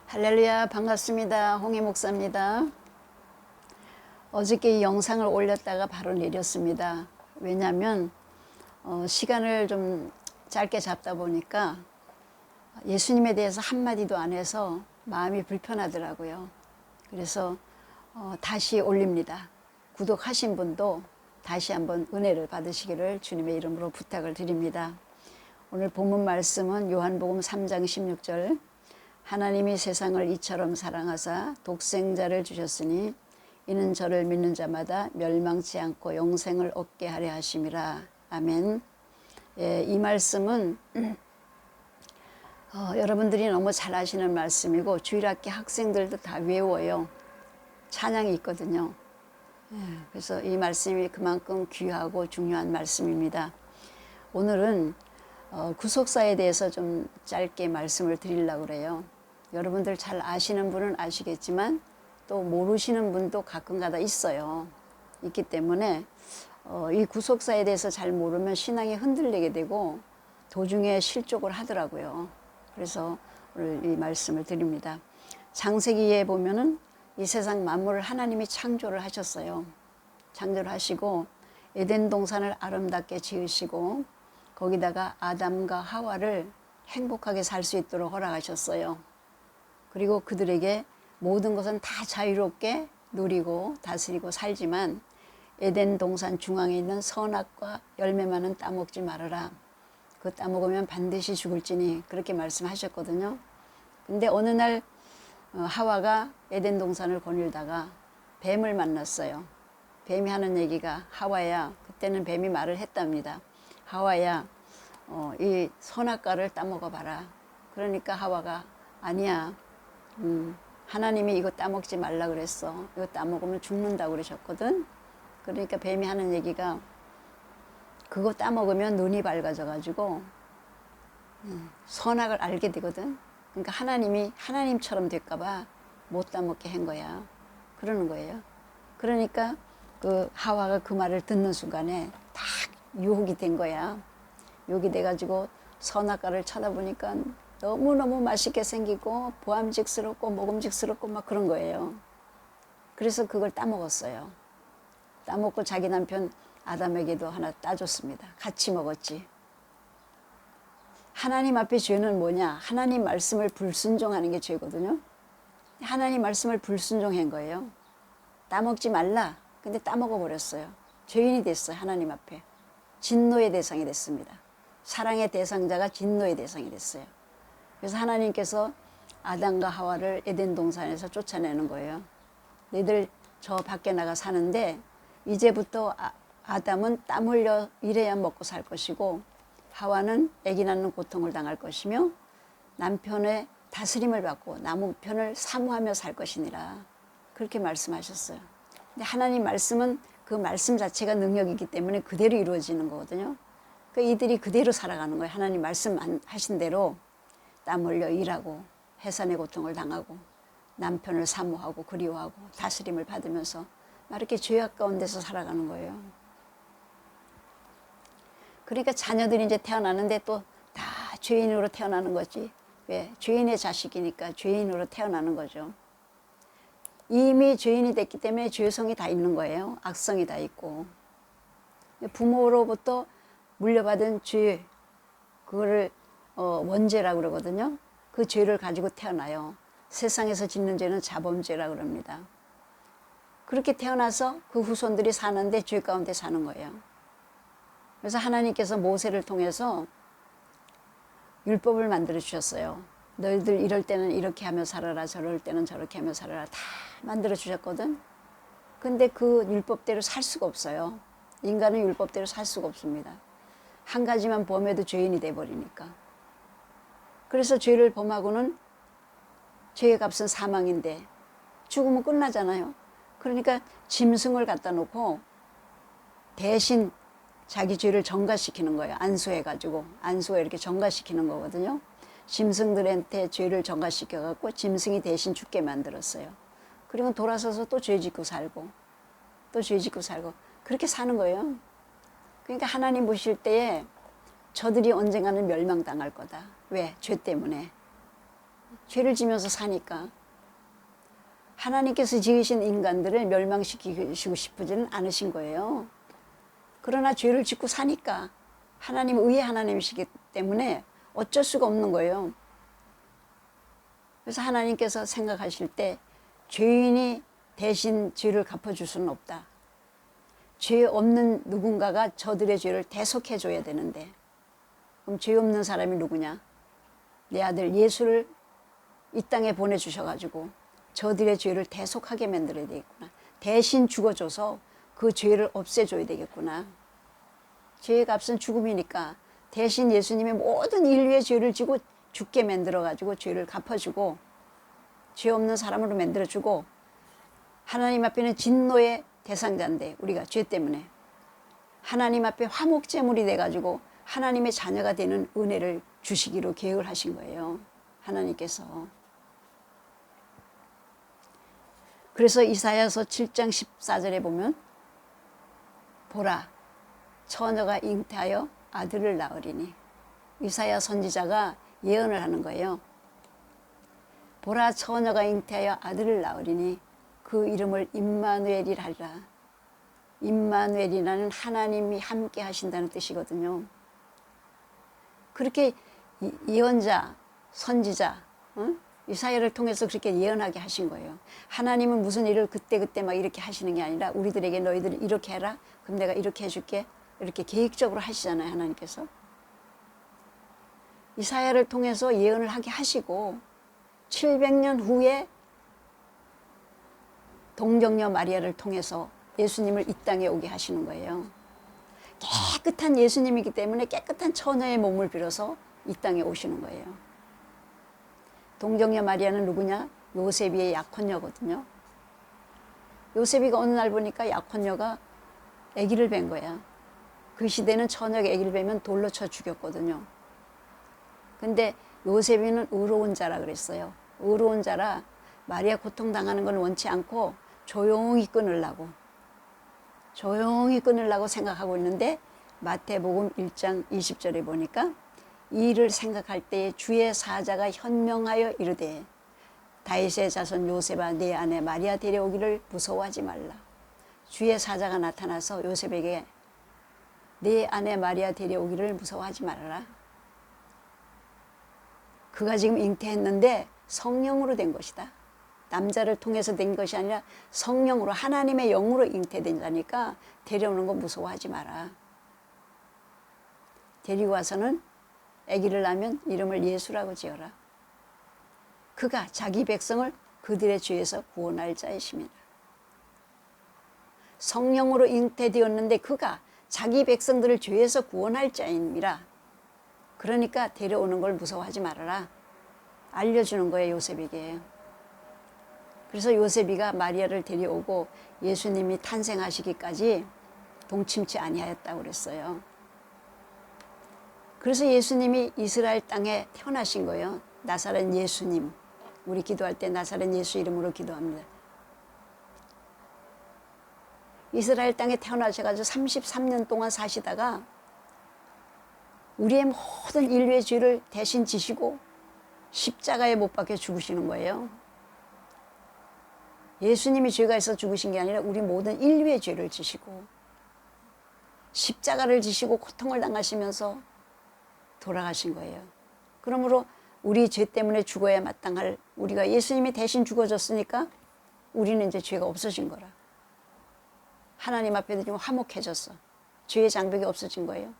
할렐루야, 반갑습니다. 홍희 목사입니다. 어저께 이 영상을 올렸다가 바로 내렸습니다. 왜냐하면 시간을 좀 짧게 잡다 보니까 예수님에 대해서 한마디도 안 해서 마음이 불편하더라고요. 그래서 다시 올립니다. 구독하신 분도 다시 한번 은혜를 받으시기를 주님의 이름으로 부탁을 드립니다. 오늘 본문 말씀은 요한복음 3장 16절, 하나님이 세상을 이처럼 사랑하사 독생자를 주셨으니 이는 저를 믿는 자마다 멸망치 않고 영생을 얻게 하려 하심이라. 아멘. 예, 이 말씀은 여러분들이 너무 잘 아시는 말씀이고 주일학교 학생들도 다 외워요. 찬양이 있거든요. 예, 그래서 이 말씀이 그만큼 귀하고 중요한 말씀입니다. 오늘은 구속사에 대해서 좀 짧게 말씀을 드리려고 그래요. 여러분들 잘 아시는 분은 아시겠지만 또 모르시는 분도 가끔가다 있어요. 있기 때문에 이 구속사에 대해서 잘 모르면 신앙이 흔들리게 되고 도중에 실족을 하더라고요. 그래서 오늘 이 말씀을 드립니다. 창세기에 보면은 이 세상 만물을 하나님이 창조를 하셨어요. 창조를 하시고 에덴 동산을 아름답게 지으시고 거기다가 아담과 하와를 행복하게 살 수 있도록 허락하셨어요. 그리고 그들에게 모든 것은 다 자유롭게 누리고 다스리고 살지만 에덴 동산 중앙에 있는 선악과 열매만은 따먹지 말아라. 그거 따먹으면 반드시 죽을지니 그렇게 말씀하셨거든요. 근데 어느 날 하와가 에덴 동산을 거닐다가 뱀을 만났어요. 뱀이 하는 얘기가, 하와야, 그때는 뱀이 말을 했답니다. 하와야, 이 선악과를 따먹어봐라. 그러니까 하와가, 아니야, 하나님이 이거 따먹지 말라 그랬어. 이거 따먹으면 죽는다고 그러셨거든. 그러니까 뱀이 하는 얘기가, 그거 따먹으면 눈이 밝아져 가지고 선악을 알게 되거든. 그러니까 하나님이 하나님처럼 될까봐 못 따먹게 한 거야. 그러는 거예요. 그러니까 그 하와가 그 말을 듣는 순간에 딱 유혹이 된 거야. 유혹이 돼가지고 선악과를 쳐다보니까 너무너무 맛있게 생기고 보암직스럽고 먹음직스럽고 막 그런 거예요. 그래서 그걸 따먹었어요. 따먹고 자기 남편 아담에게도 하나 따줬습니다. 같이 먹었지. 하나님 앞에 죄는 뭐냐? 하나님 말씀을 불순종하는 게 죄거든요. 하나님 말씀을 불순종한 거예요. 따먹지 말라. 근데 따먹어 버렸어요. 죄인이 됐어요. 하나님 앞에. 진노의 대상이 됐습니다. 사랑의 대상자가 진노의 대상이 됐어요. 그래서 하나님께서 아담과 하와를 에덴 동산에서 쫓아내는 거예요. 너희들 저 밖에 나가 사는데 이제부터 아담은 땀 흘려 일해야 먹고 살 것이고 하와는 아기 낳는 고통을 당할 것이며 남편의 다스림을 받고 남편을 사모하며 살 것이니라. 그렇게 말씀하셨어요. 근데 하나님 말씀은 그 말씀 자체가 능력이기 때문에 그대로 이루어지는 거거든요. 그러니까 이들이 그대로 살아가는 거예요. 하나님 말씀하신 대로 땀 흘려 일하고 해산의 고통을 당하고 남편을 사모하고 그리워하고 다스림을 받으면서 이렇게 죄악 가운데서 살아가는 거예요. 그러니까 자녀들이 이제 태어나는데 또 다 죄인으로 태어나는 거지. 왜? 죄인의 자식이니까 죄인으로 태어나는 거죠. 이미 죄인이 됐기 때문에 죄성이 다 있는 거예요. 악성이 다 있고. 부모로부터 물려받은 죄, 그거를 원죄라고 그러거든요. 그 죄를 가지고 태어나요. 세상에서 짓는 죄는 자범죄라고 그럽니다. 그렇게 태어나서 그 후손들이 사는데 죄 가운데 사는 거예요. 그래서 하나님께서 모세를 통해서 율법을 만들어 주셨어요. 너희들 이럴 때는 이렇게 하며 살아라, 저럴 때는 저렇게 하며 살아라, 다 만들어 주셨거든. 근데 그 율법대로 살 수가 없어요. 인간은 율법대로 살 수가 없습니다. 한 가지만 범해도 죄인이 돼버리니까. 그래서 죄를 범하고는 죄의 값은 사망인데 죽으면 끝나잖아요. 그러니까 짐승을 갖다 놓고 대신 자기 죄를 전가시키는 거예요. 안수해가지고. 안수에 이렇게 전가시키는 거거든요. 짐승들한테 죄를 전가시켜갖고 짐승이 대신 죽게 만들었어요. 그리고 돌아서서 또 죄 짓고 살고 또 죄 짓고 살고 그렇게 사는 거예요. 그러니까 하나님 보실 때에 저들이 언젠가는 멸망당할 거다. 왜? 죄 때문에. 죄를 지면서 사니까. 하나님께서 지으신 인간들을 멸망시키고 싶으지는 않으신 거예요. 그러나 죄를 짓고 사니까 하나님은 의의 하나님이시기 때문에 어쩔 수가 없는 거예요. 그래서 하나님께서 생각하실 때 죄인이 대신 죄를 갚아줄 수는 없다. 죄 없는 누군가가 저들의 죄를 대속해 줘야 되는데, 그럼 죄 없는 사람이 누구냐? 내 아들 예수를 이 땅에 보내주셔가지고 저들의 죄를 대속하게 만들어야 되겠구나. 대신 죽어줘서 그 죄를 없애줘야 되겠구나. 죄의 값은 죽음이니까 대신 예수님이 모든 인류의 죄를 지고 죽게 만들어가지고 죄를 갚아주고 죄 없는 사람으로 만들어주고, 하나님 앞에는 진노의 대상자인데 우리가 죄 때문에 하나님 앞에 화목제물이 돼가지고 하나님의 자녀가 되는 은혜를 주시기로 계획을 하신 거예요. 하나님께서. 그래서 이사야서 7장 14절에 보면 보라 처녀가 잉태하여 아들을 낳으리니, 이사야 선지자가 예언을 하는 거예요. 보라 처녀가 잉태하여 아들을 낳으리니 그 이름을 임마누엘이라 하리라. 임마누엘이라는 하나님이 함께 하신다는 뜻이거든요. 그렇게 예언자, 선지자, 이사야를 통해서 그렇게 예언하게 하신 거예요. 하나님은 무슨 일을 그때그때 막 이렇게 하시는 게 아니라 우리들에게 너희들 이렇게 해라. 그럼 내가 이렇게 해줄게. 이렇게 계획적으로 하시잖아요. 하나님께서. 이사야를 통해서 예언을 하게 하시고 700년 후에 동정녀 마리아를 통해서 예수님을 이 땅에 오게 하시는 거예요. 깨끗한 예수님이기 때문에 깨끗한 처녀의 몸을 빌어서 이 땅에 오시는 거예요. 동정녀 마리아는 누구냐? 요셉의 약혼녀거든요. 요셉이가 어느 날 보니까 약혼녀가 아기를 뵌 거야. 그 시대는 처녀가 아기를 뵈면 돌로 쳐 죽였거든요. 근데 요셉이는 의로운 자라 그랬어요. 의로운 자라 마리아 고통당하는 걸 원치 않고 조용히 끊으려고 생각하고 있는데, 마태복음 1장 20절에 보니까 이 일을 생각할 때에 주의 사자가 현명하여 이르되 다윗의 자손 요셉아 내 아내 마리아 데려오기를 무서워하지 말라. 주의 사자가 나타나서 요셉에게 내 아내 마리아 데려오기를 무서워하지 말아라. 그가 지금 잉태했는데 성령으로 된 것이다. 남자를 통해서 된 것이 아니라 성령으로, 하나님의 영으로 잉태된 자니까 데려오는 거 무서워하지 마라. 데리고 와서는 아기를 낳으면 이름을 예수라고 지어라. 그가 자기 백성을 그들의 죄에서 구원할 자이심이라. 성령으로 잉태되었는데 그가 자기 백성들을 죄에서 구원할 자임이라. 그러니까 데려오는 걸 무서워하지 말아라. 알려주는 거예요, 요셉에게. 그래서 요셉이가 마리아를 데려오고 예수님이 탄생하시기까지 동침치 아니하였다고 그랬어요. 그래서 예수님이 이스라엘 땅에 태어나신 거예요. 나사렛 예수님. 우리 기도할 때 나사렛 예수 이름으로 기도합니다. 이스라엘 땅에 태어나셔가지고 33년 동안 사시다가 우리의 모든 인류의 죄를 대신 지시고 십자가에 못 박혀 죽으시는 거예요. 예수님이 죄가 있어 죽으신 게 아니라 우리 모든 인류의 죄를 지시고 십자가를 지시고 고통을 당하시면서 돌아가신 거예요. 그러므로 우리 죄 때문에 죽어야 마땅할, 우리가 예수님이 대신 죽어졌으니까 우리는 이제 죄가 없어진 거라. 하나님 앞에도 좀 화목해졌어. 죄의 장벽이 없어진 거예요.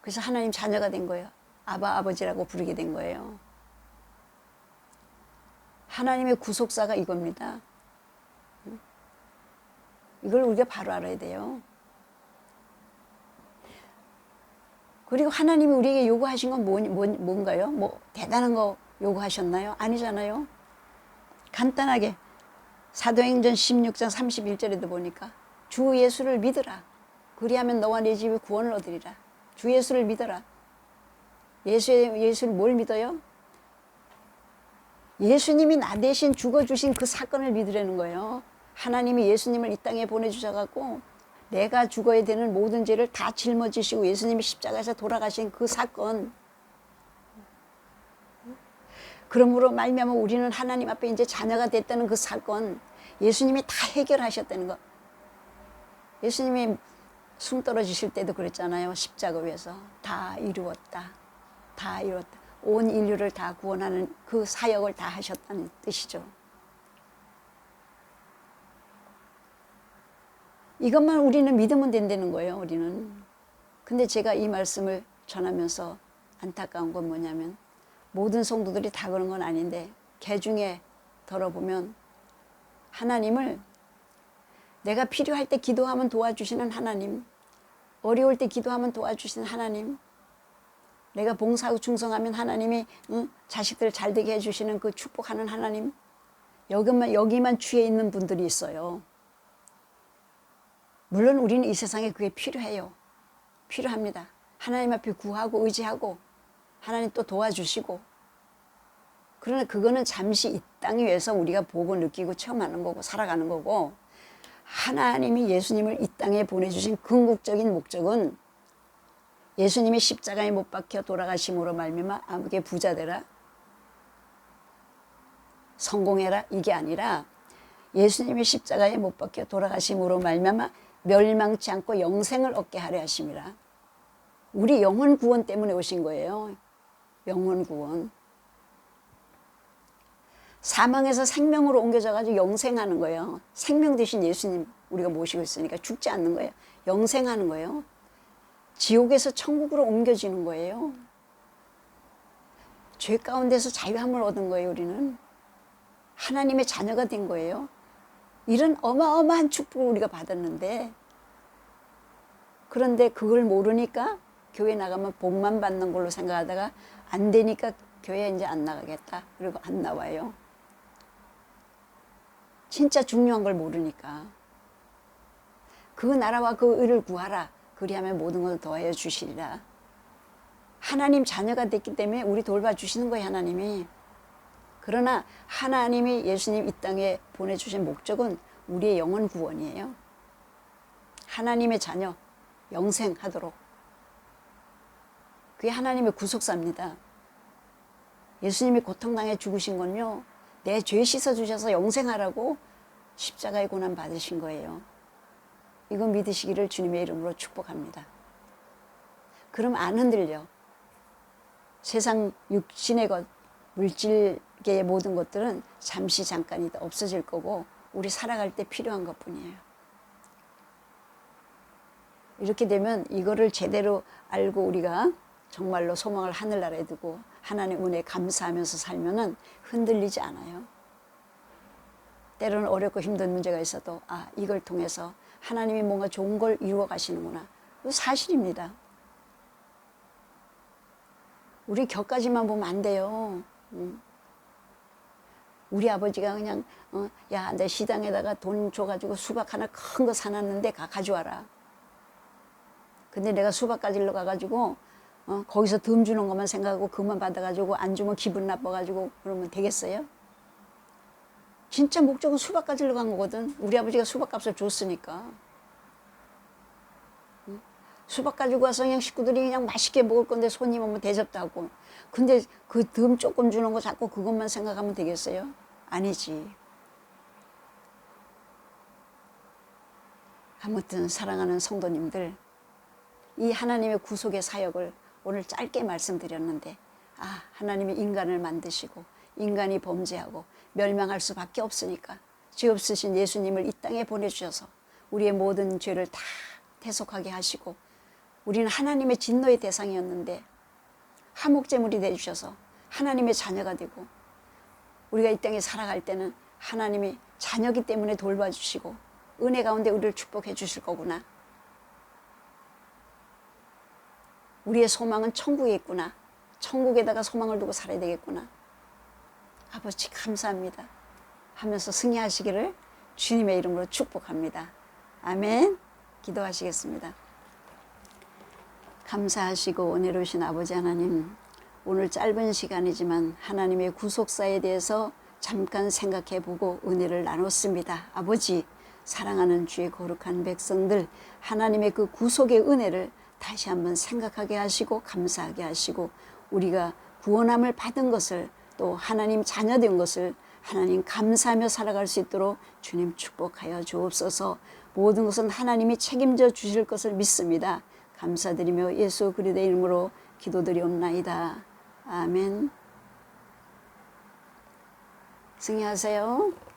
그래서 하나님 자녀가 된 거예요. 아바 아버지라고 부르게 된 거예요. 하나님의 구속사가 이겁니다. 이걸 우리가 바로 알아야 돼요. 그리고 하나님이 우리에게 요구하신 건 뭔가요? 뭐 대단한 거 요구하셨나요? 아니잖아요. 간단하게 사도행전 16장 31절에도 보니까 주 예수를 믿으라. 그리하면 너와 네 집이 구원을 얻으리라. 주 예수를 믿어라. 예수를 뭘 믿어요? 예수님이 나 대신 죽어주신 그 사건을 믿으라는 거예요. 하나님이 예수님을 이 땅에 보내주셔갖고 내가 죽어야 되는 모든 죄를 다 짊어지시고 예수님이 십자가에서 돌아가신 그 사건, 그러므로 말미암아 우리는 하나님 앞에 이제 자녀가 됐다는 그 사건, 예수님이 다 해결하셨다는 거. 예수님이 숨 떨어지실 때도 그랬잖아요. 십자가 위에서 다 이루었다. 다 이루었다. 온 인류를 다 구원하는 그 사역을 다 하셨다는 뜻이죠. 이것만 우리는 믿으면 된다는 거예요. 우리는. 근데 제가 이 말씀을 전하면서 안타까운 건 뭐냐면 모든 성도들이 다 그런 건 아닌데 개중에 들어보면 하나님을 내가 필요할 때 기도하면 도와주시는 하나님, 어려울 때 기도하면 도와주시는 하나님, 내가 봉사하고 충성하면 하나님이 자식들 잘 되게 해주시는 그 축복하는 하나님, 여기만 취해 있는 분들이 있어요. 물론 우리는 이 세상에 그게 필요해요. 필요합니다. 하나님 앞에 구하고 의지하고 하나님 또 도와주시고. 그러나 그거는 잠시 이 땅 위에서 우리가 보고 느끼고 체험하는 거고 살아가는 거고, 하나님이 예수님을 이 땅에 보내주신 궁극적인 목적은 예수님이 십자가에 못 박혀 돌아가심으로 말미암아 아무개 부자 되라, 성공해라, 이게 아니라 예수님이 십자가에 못 박혀 돌아가심으로 말미암아 멸망치 않고 영생을 얻게 하려 하심이라. 우리 영혼 구원 때문에 오신 거예요. 영혼 구원. 사망에서 생명으로 옮겨져 가지고 영생하는 거예요. 생명 대신 예수님 우리가 모시고 있으니까 죽지 않는 거예요. 영생하는 거예요. 지옥에서 천국으로 옮겨지는 거예요. 죄 가운데서 자유함을 얻은 거예요. 우리는 하나님의 자녀가 된 거예요. 이런 어마어마한 축복을 우리가 받았는데, 그런데 그걸 모르니까 교회 나가면 복만 받는 걸로 생각하다가 안 되니까 교회 이제 안 나가겠다. 그리고 안 나와요. 진짜 중요한 걸 모르니까. 그 나라와 그 의를 구하라. 그리하면 모든 것을 더하여 주시리라. 하나님 자녀가 됐기 때문에 우리 돌봐주시는 거예요. 하나님이. 그러나 하나님이 예수님 이 땅에 보내주신 목적은 우리의 영혼 구원이에요. 하나님의 자녀 영생하도록. 그게 하나님의 구속사입니다. 예수님이 고통당해 죽으신 건요, 내 죄 씻어주셔서 영생하라고 십자가의 고난 받으신 거예요. 이거 믿으시기를 주님의 이름으로 축복합니다. 그럼 안 흔들려. 세상 육신의 것, 물질계의 모든 것들은 잠시 잠깐이다 없어질 거고 우리 살아갈 때 필요한 것뿐이에요. 이렇게 되면 이거를 제대로 알고 우리가 정말로 소망을 하늘나라에 두고 하나님 은혜에 감사하면서 살면은 흔들리지 않아요. 때로는 어렵고 힘든 문제가 있어도 이걸 통해서 하나님이 뭔가 좋은 걸 이루어 가시는구나. 그거 사실입니다. 우리 격까지만 보면 안 돼요. 우리 아버지가 그냥 야, 내 시장에다가 돈 줘가지고 수박 하나 큰 거 사놨는데 가져와라. 근데 내가 수박 가지러 가가지고 거기서 덤 주는 것만 생각하고 그만 받아가지고 안 주면 기분 나빠가지고 그러면 되겠어요? 진짜 목적은 수박 가지러 간 거거든. 우리 아버지가 수박값을 줬으니까. 수박 가지고 와서 그냥 식구들이 그냥 맛있게 먹을 건데 손님 오면 대접도 하고. 근데 그 덤 조금 주는 거 자꾸 그것만 생각하면 되겠어요? 아니지. 아무튼 사랑하는 성도님들, 이 하나님의 구속의 사역을 오늘 짧게 말씀드렸는데, 하나님이 인간을 만드시고 인간이 범죄하고 멸망할 수밖에 없으니까 죄 없으신 예수님을 이 땅에 보내주셔서 우리의 모든 죄를 다 대속하게 하시고, 우리는 하나님의 진노의 대상이었는데 화목제물이 되주셔서 하나님의 자녀가 되고, 우리가 이 땅에 살아갈 때는 하나님이 자녀기 때문에 돌봐주시고 은혜 가운데 우리를 축복해 주실 거구나. 우리의 소망은 천국에 있구나. 천국에다가 소망을 두고 살아야 되겠구나. 아버지 감사합니다 하면서 승리하시기를 주님의 이름으로 축복합니다. 아멘. 기도하시겠습니다. 감사하시고 은혜로우신 아버지 하나님, 오늘 짧은 시간이지만 하나님의 구속사에 대해서 잠깐 생각해보고 은혜를 나눴습니다. 아버지, 사랑하는 주의 거룩한 백성들, 하나님의 그 구속의 은혜를 다시 한번 생각하게 하시고 감사하게 하시고, 우리가 구원함을 받은 것을 또 하나님 자녀된 것을 하나님 감사하며 살아갈 수 있도록 주님 축복하여 주옵소서. 모든 것은 하나님이 책임져 주실 것을 믿습니다. 감사드리며 예수 그리스도의 이름으로 기도드리옵나이다. 아멘. 승리하세요.